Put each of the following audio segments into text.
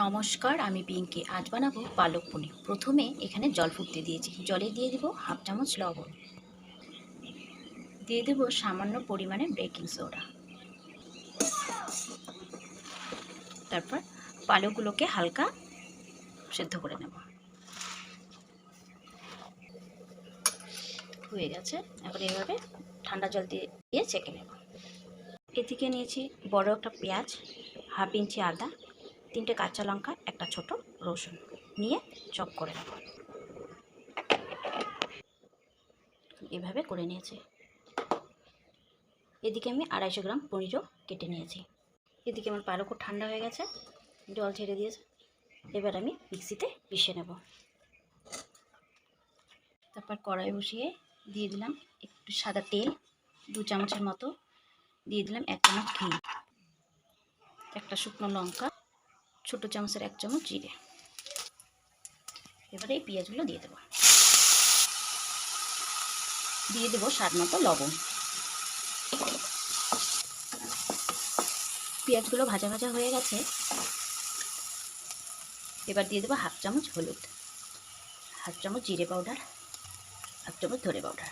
নমস্কার, আমি পিঙ্কি। আজ বানাবো পালক পনির। প্রথমে এখানে জল ফুটতে দিয়েছি। জলে দিয়ে দিব হাফ চামচ লবণ, দিয়ে দেব সামান্য পরিমাণে বেকিং সোডা। তারপর পালকগুলোকে হালকা সেদ্ধ করে নেব। হয়ে গেছে। এখন এভাবে ঠান্ডা জল দিয়ে ছেঁকে নেব। এদিকে নিয়েছি বড় একটা পেঁয়াজ, হাফ ইঞ্চি আদা, 3টে কাঁচা লঙ্কা, একটা ছোট রসুন নিয়ে চপ করে নেব। এভাবে করে নিয়েছি। এদিকে আমি 250 গ্রাম পনিরও কেটে নিয়েছি। এদিকে আমার পালকও ঠান্ডা হয়ে গেছে, জল ছেড়ে দিয়েছে। এবার আমি মিক্সিতে পিষে নেব। তারপর কড়াই বসিয়ে দিয়ে দিলাম একটু সাদা তেল, 2 চামচের মতো, দিয়ে দিলাম 1 চামচ ঘি, একটা শুকনো লঙ্কা, ছোটো চামচের 1 চামচ জিরে। এবারে এই পেঁয়াজগুলো দিয়ে দেবো। দিয়ে দেবো স্বাদ মতো লবণ। পেঁয়াজগুলো ভাজা ভাজা হয়ে গেছে। এবার দিয়ে দেবো হাফ চামচ হলুদ, হাফ চামচ জিরে পাউডার, হাফ চামচ ধনে পাউডার।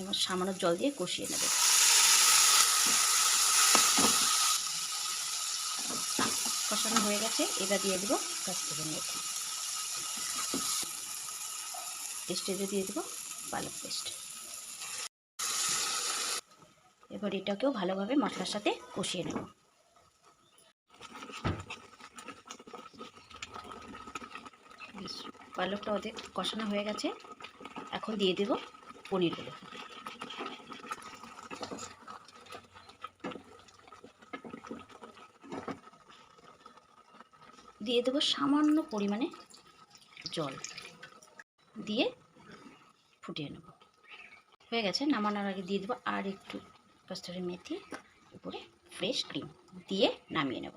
এবার সামান্য জল দিয়ে কষিয়ে নেব। কষানো হয়ে গেছে। এবার দিয়ে দেবো কস্তুরি মেথি, স্টেজে দিয়ে দেবো পালক পেস্ট। এবার এটাকেও ভালোভাবে মশলার সাথে কষিয়ে নেব। পালকটা ওদের কষানো হয়ে গেছে। এখন দিয়ে দেব পনিরগুলো। দিয়ে দেবো সামান্য পরিমাণে জল, দিয়ে ফুটিয়ে নেব। হয়ে গেছে। নামানোর আগে দিয়ে দেবো আর একটু কস্তুরি মেথি, উপরে ফ্রেশ ক্রিম দিয়ে নামিয়ে নেব।